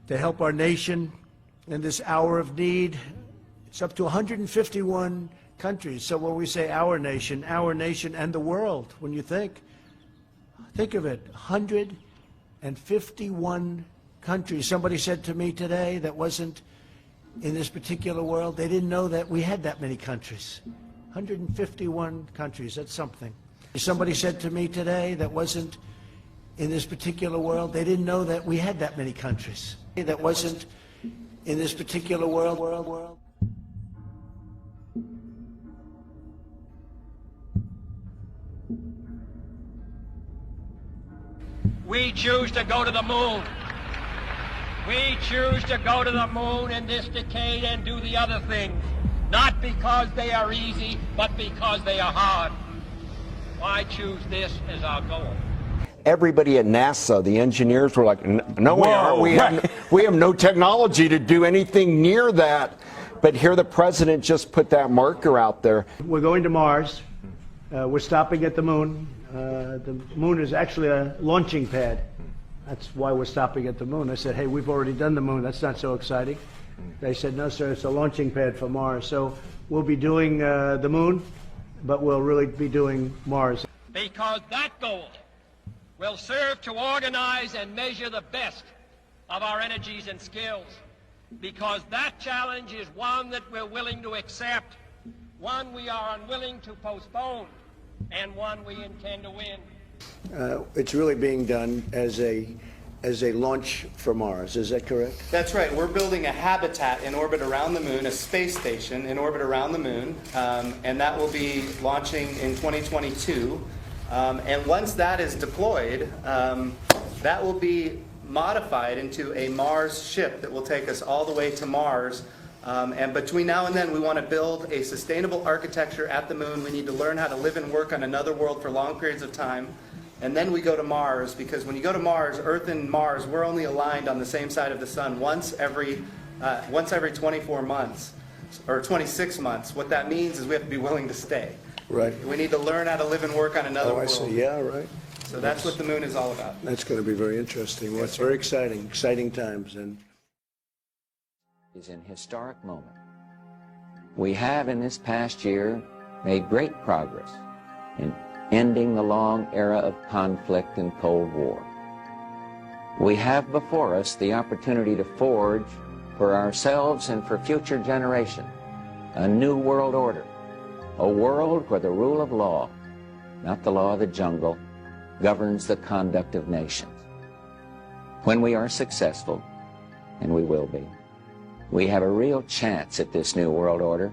to help our nation in this hour of need. It's up to 151 countries. So when we say our nation and the world, when you think of it, 151 countries. Somebody said to me today that wasn't in this particular world, they didn't know that we had that many countries. 151 countries, that's something. Somebody said to me today that wasn't in this particular world, they didn't know that we had that many countries. That wasn't in this particular world. We choose to go to the moon. We choose to go to the moon in this decade and do the other things, not because they are easy, but because they are hard. Why choose this as our goal? Everybody at NASA, the engineers were like, no, we aren't. We have no technology to do anything near that. But here the president just put that marker out there. We're going to Mars. We're stopping at the moon. The moon is actually a launching pad. That's why we're stopping at the moon. I said, hey, we've already done the moon. That's not so exciting. They said, no, sir, it's a launching pad for Mars. So we'll be doing the moon, but we'll really be doing Mars. Because that goal will serve to organize and measure the best of our energies and skills. Because that challenge is one that we're willing to accept, one we are unwilling to postpone, and one we intend to win. It's really being done as a launch for Mars. Is that correct? That's right. We're building a habitat in orbit around the moon, a space station in orbit around the moon, and that will be launching in 2022. And once that is deployed, that will be modified into a Mars ship that will take us all the way to Mars. And between now and then, we want to build a sustainable architecture at the moon. We need to learn how to live and work on another world for long periods of time. And then we go to Mars, because when you go to Mars, Earth and Mars, we're only aligned on the same side of the sun once every 24 months, or 26 months. What that means is we have to be willing to stay. Right. We need to learn how to live and work on another world. Oh, I see. Yeah, right. So that's what the moon is all about. That's going to be very interesting. Well, it's very exciting times. And is an historic moment. We have in this past year made great progress in ending the long era of conflict and Cold War. We have before us the opportunity to forge for ourselves and for future generations a new world order, a world where the rule of law, not the law of the jungle, governs the conduct of nations. When we are successful, and we will be, we have a real chance at this new world order,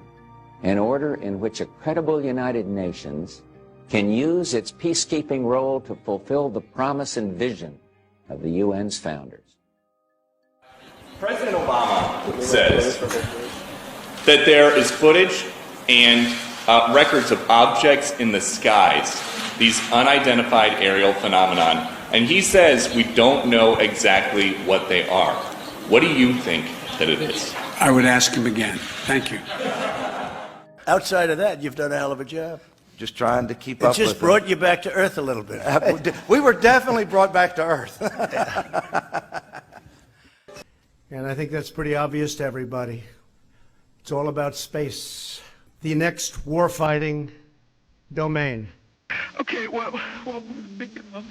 an order in which a credible United Nations can use its peacekeeping role to fulfill the promise and vision of the UN's founders. President Obama says that there is footage and records of objects in the skies, these unidentified aerial phenomenon, and he says we don't know exactly what they are. What do you think that it is? I would ask him again. Thank you. outside of that, you've done a hell of a job. Just trying to keep up with it. It just brought you back to earth a little bit. We were definitely brought back to earth. And I think that's pretty obvious to everybody. It's all about space, the next war-fighting domain. Okay, well, big enough.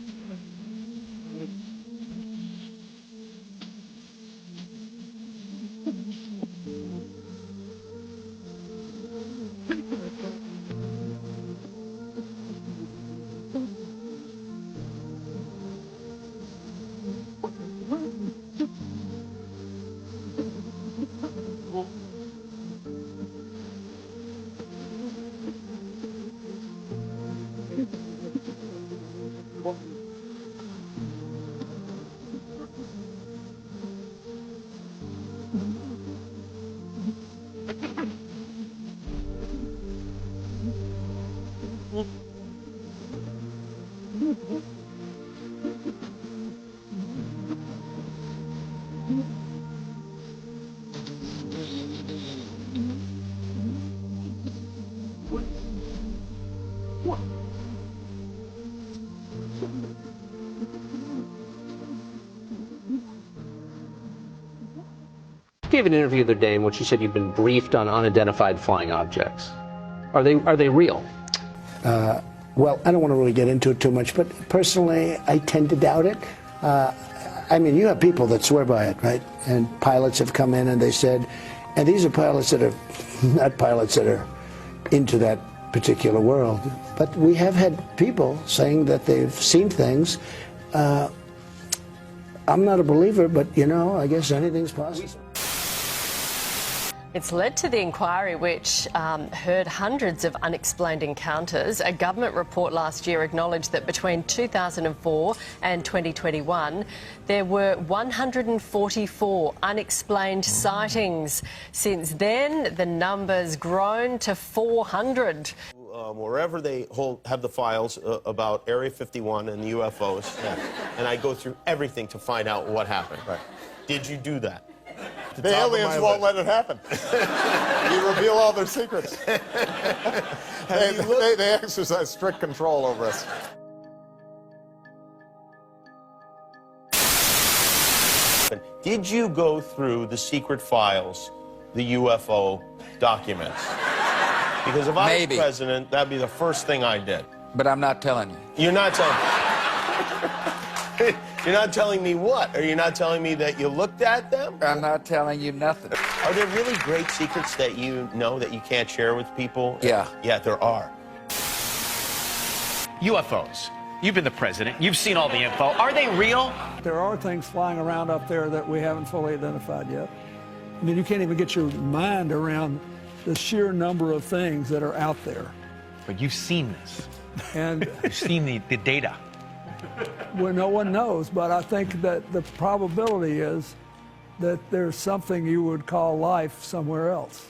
gave an interview the other day in which you said you've been briefed on unidentified flying objects. Are they real? Well, I don't want to really get into it too much, but personally, I tend to doubt it. I mean, you have people that swear by it, right? And pilots have come in and they said, and these are pilots that are not pilots that are into that particular world, but we have had people saying that they've seen things. I'm not a believer, but, you know, I guess anything's possible. It's led to the inquiry which heard hundreds of unexplained encounters. A government report last year acknowledged that between 2004 and 2021, there were 144 unexplained sightings. Since then, the number's grown to 400. Wherever they have the files about Area 51 and the UFOs, and I go through everything to find out what happened. Right. Did you do that? The aliens won't let it happen. You reveal all their secrets. They exercise strict control over us. Did you go through the secret files, the UFO documents? Because if I was president, that'd be the first thing I did. But I'm not telling you. You're not telling me. You're not telling me what? Are you not telling me that you looked at them? I'm not telling you nothing. Are there really great secrets that you know that you can't share with people? Yeah. Yeah, there are. UFOs. You've been the president. You've seen all the info. Are they real? There are things flying around up there that we haven't fully identified yet. I mean, you can't even get your mind around the sheer number of things that are out there. But you've seen this. And you've seen the data. Well, no one knows, but I think that the probability is that there's something you would call life somewhere else.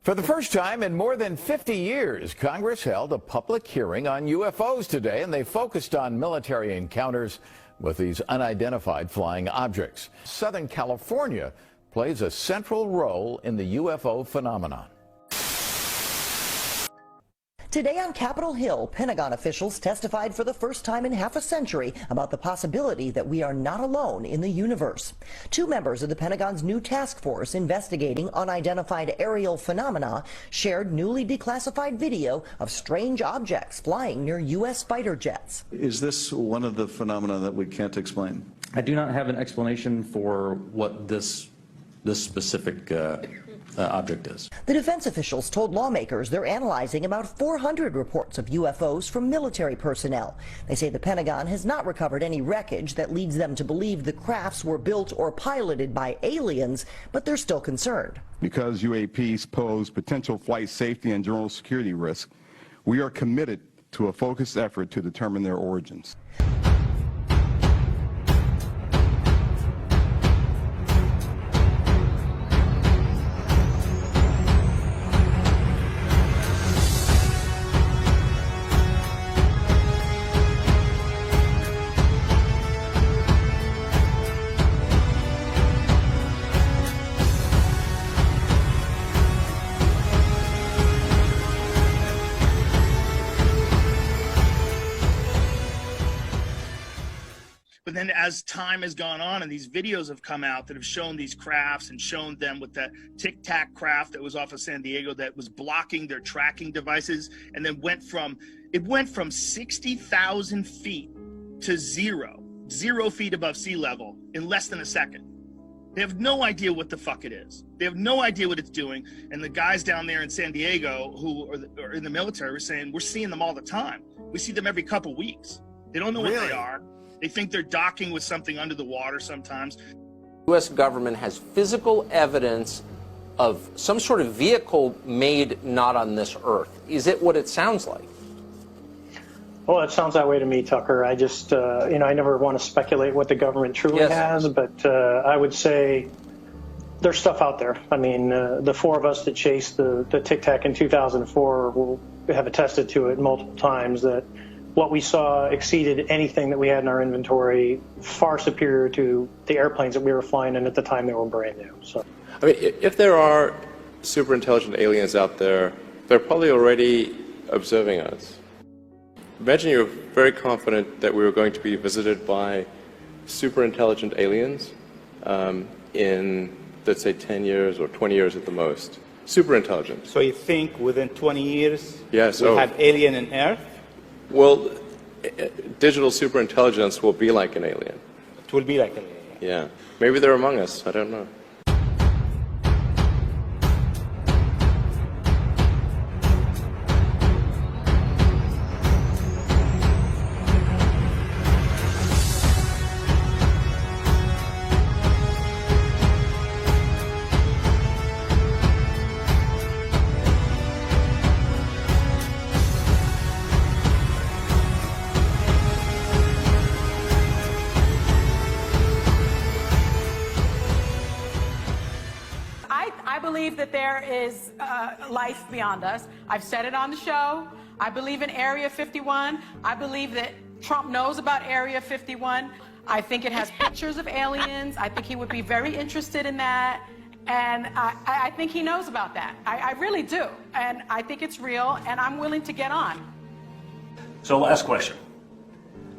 For the first time in more than 50 years, Congress held a public hearing on UFOs today, and they focused on military encounters with these unidentified flying objects. Southern California plays a central role in the UFO phenomenon. Today on Capitol Hill, Pentagon officials testified for the first time in half a century about the possibility that we are not alone in the universe. Two members of the Pentagon's new task force investigating unidentified aerial phenomena shared newly declassified video of strange objects flying near U.S. fighter jets. Is this one of the phenomena that we can't explain? I do not have an explanation for what this specific object is. The defense officials told lawmakers they're analyzing about 400 reports of UFOs from military personnel. They say the Pentagon has not recovered any wreckage that leads them to believe the crafts were built or piloted by aliens, but they're still concerned. Because UAPs pose potential flight safety and general security risk, we are committed to a focused effort to determine their origins. But then as time has gone on and these videos have come out that have shown these crafts and shown them with that Tic Tac craft that was off of San Diego that was blocking their tracking devices, and then went from 60,000 feet to zero feet above sea level in less than a second. They have no idea what the fuck it is. They have no idea what it's doing. And the guys down there in San Diego who are in the military were saying, we're seeing them all the time. We see them every couple weeks. They don't know what they are. They think they're docking with something under the water sometimes. The U.S. government has physical evidence of some sort of vehicle made not on this earth. Is it what it sounds like? Well, it sounds that way to me, Tucker. I just, I never want to speculate what the government truly has, but I would say there's stuff out there. I mean, the four of us that chased the Tic Tac in 2004 will have attested to it multiple times that what we saw exceeded anything that we had in our inventory, far superior to the airplanes that we were flying in at the time they were brand new. So, I mean, if there are super intelligent aliens out there, they're probably already observing us. Imagine you're very confident that we were going to be visited by super intelligent aliens in, let's say, 10 years or 20 years at the most. Super intelligent. So you think within 20 years we'll have alien in Earth? Well, digital superintelligence will be like an alien. It will be like an alien. Yeah. Maybe they're among us. I don't know. I believe that there is life beyond us. I've said it on the show. I believe in Area 51. I believe that Trump knows about Area 51. I think it has pictures of aliens. I think he would be very interested in that. And I think he knows about that. I really do. And I think it's real, and I'm willing to get on. So last question.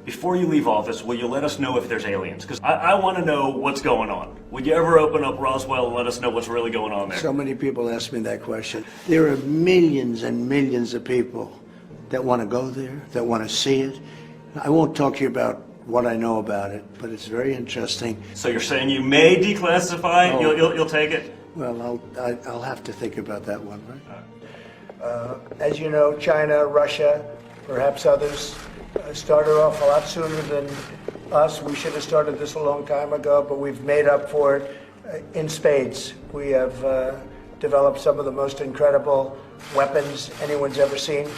Before you leave office, will you let us know if there's aliens? Because I want to know what's going on. Would you ever open up Roswell and let us know what's really going on there? So many people ask me that question. There are millions and millions of people that want to go there, that want to see it. I won't talk to you about what I know about it, but it's very interesting. So you're saying you may declassify it? You'll take it? Well, I'll have to think about that one, right? As you know, China, Russia, perhaps others, started off a lot sooner than us. We should have started this a long time ago, but we've made up for it in spades. We have developed some of the most incredible weapons anyone's ever seen.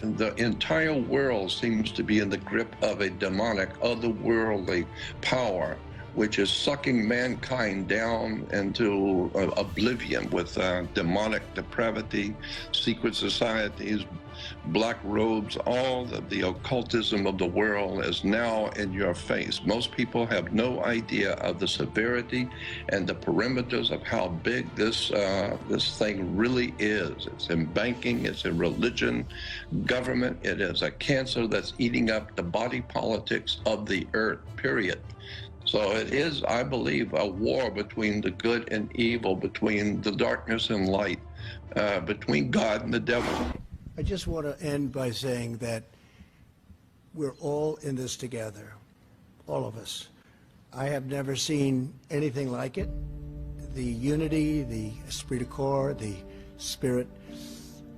The entire world seems to be in the grip of a demonic, otherworldly power, which is sucking mankind down into oblivion with demonic depravity, secret societies, black robes. All of the occultism of the world is now in your face. Most people have no idea of the severity and the perimeters of how big this thing really is. It's in banking, it's in religion, government. It is a cancer that's eating up the body politics of the earth, period. So it is, I believe, a war between the good and evil, between the darkness and light, between God and the devil. I just want to end by saying that we're all in this together, all of us. I have never seen anything like it. The unity, the esprit de corps, the spirit,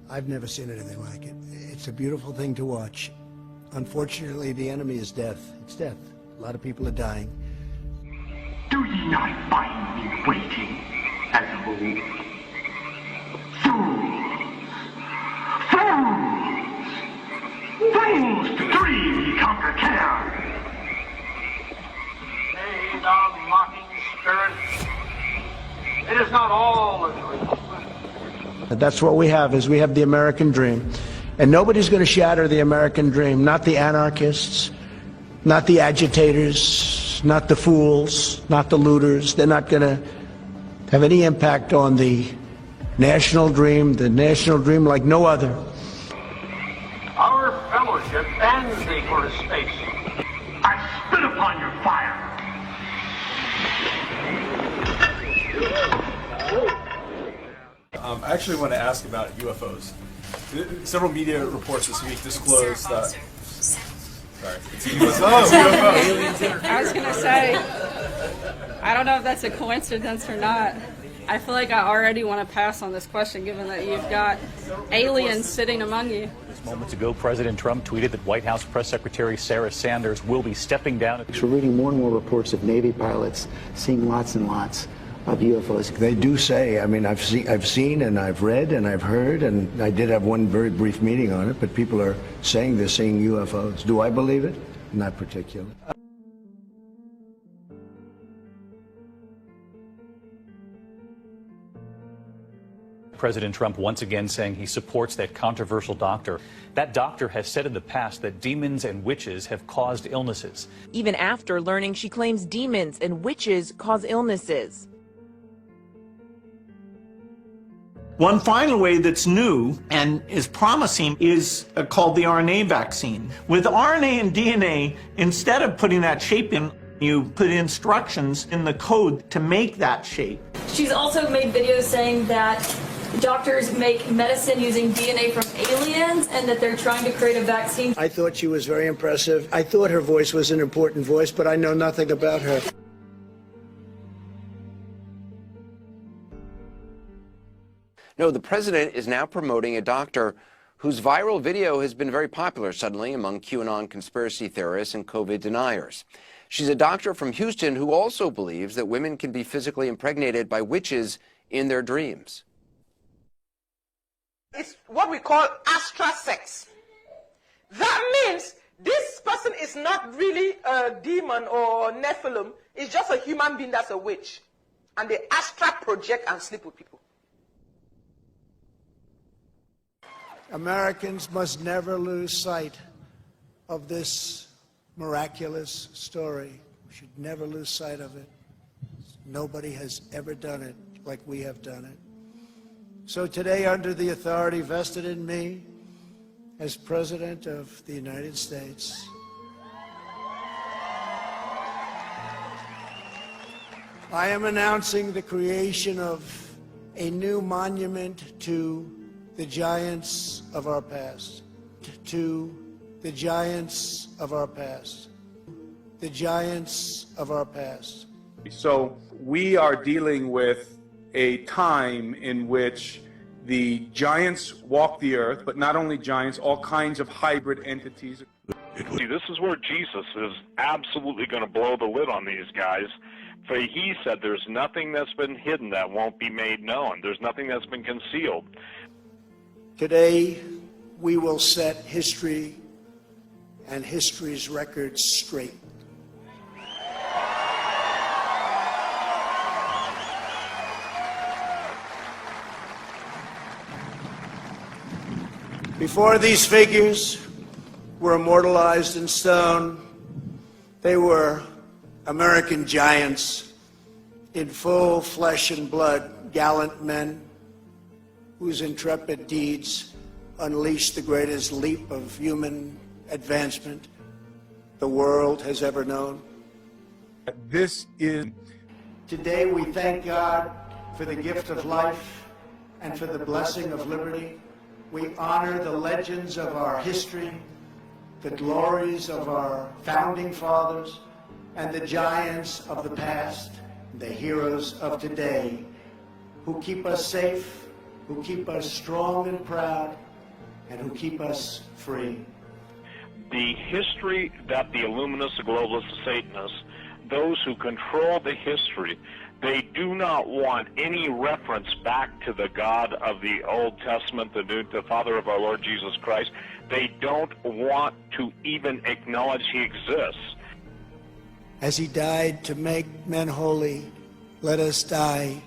I've never seen anything like it. It's a beautiful thing to watch. Unfortunately, the enemy is death. It's death. A lot of people are dying. Do ye not find me waiting as a fool? Fools to dream ye conquer care. Nay, thou mocking spirit, it is not all a dream. That's what we have, is we have the American dream. And nobody's going to shatter the American dream, not the anarchists, not the agitators, not the fools, not the looters. They're not going to have any impact on the national dream like no other. Our fellowship bans thee for a space. I spit upon your fire. I actually want to ask about UFOs. Several media reports this week disclosed that. Sorry. It's UFOs. I was going to say, I don't know if that's a coincidence or not. I feel like I already want to pass on this question, given that you've got aliens sitting among you. Moments ago, President Trump tweeted that White House Press Secretary Sarah Sanders will be stepping down. We're reading more and more reports of Navy pilots seeing lots and lots of UFOs. They do say, I mean, I've seen and I've read and I've heard, and I did have one very brief meeting on it, but people are saying they're seeing UFOs. Do I believe it? Not particularly. President Trump once again saying he supports that controversial doctor. That doctor has said in the past that demons and witches have caused illnesses. Even after learning she claims demons and witches cause illnesses. One final way that's new and is promising is called the RNA vaccine. With RNA and DNA, instead of putting that shape in, you put instructions in the code to make that shape. She's also made videos saying that doctors make medicine using DNA from aliens and that they're trying to create a vaccine. I thought she was very impressive. I thought her voice was an important voice, but I know nothing about her. No, the president is now promoting a doctor whose viral video has been very popular suddenly among QAnon conspiracy theorists and COVID deniers. She's a doctor from Houston who also believes that women can be physically impregnated by witches in their dreams. It's what we call astral sex. That means this person is not really a demon or Nephilim. It's just a human being that's a witch. And they astral project and sleep with people. Americans must never lose sight of this miraculous story. We should never lose sight of it. Nobody has ever done it like we have done it. So today, under the authority vested in me as President of the United States, I am announcing the creation of a new monument to the giants of our past, to the giants of our past, the giants of our past. So we are dealing with a time in which the giants walk the earth, but not only giants, all kinds of hybrid entities. This is where Jesus is absolutely going to blow the lid on these guys. For he said there's nothing that's been hidden that won't be made known. There's nothing that's been concealed. Today, we will set history and history's records straight. Before these figures were immortalized in stone, they were American giants in full flesh and blood, gallant men whose intrepid deeds unleashed the greatest leap of human advancement the world has ever known. This is... Today we thank God for the gift of life and for the blessing of liberty. We honor the legends of our history, the glories of our founding fathers, and the giants of the past, the heroes of today, who keep us safe, who keep us strong and proud, and who keep us free. The history that the Illuminists, the globalists, the Satanists, those who control the history, they do not want any reference back to the God of the Old Testament, the Father of our Lord Jesus Christ. They don't want to even acknowledge he exists. As he died to make men holy, let us die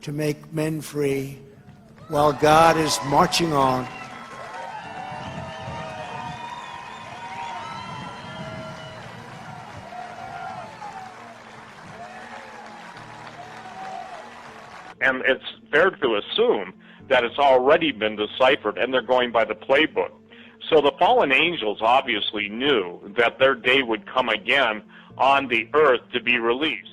to make men free, while God is marching on. And it's fair to assume that it's already been deciphered, and they're going by the playbook. So the fallen angels obviously knew that their day would come again on the earth to be released.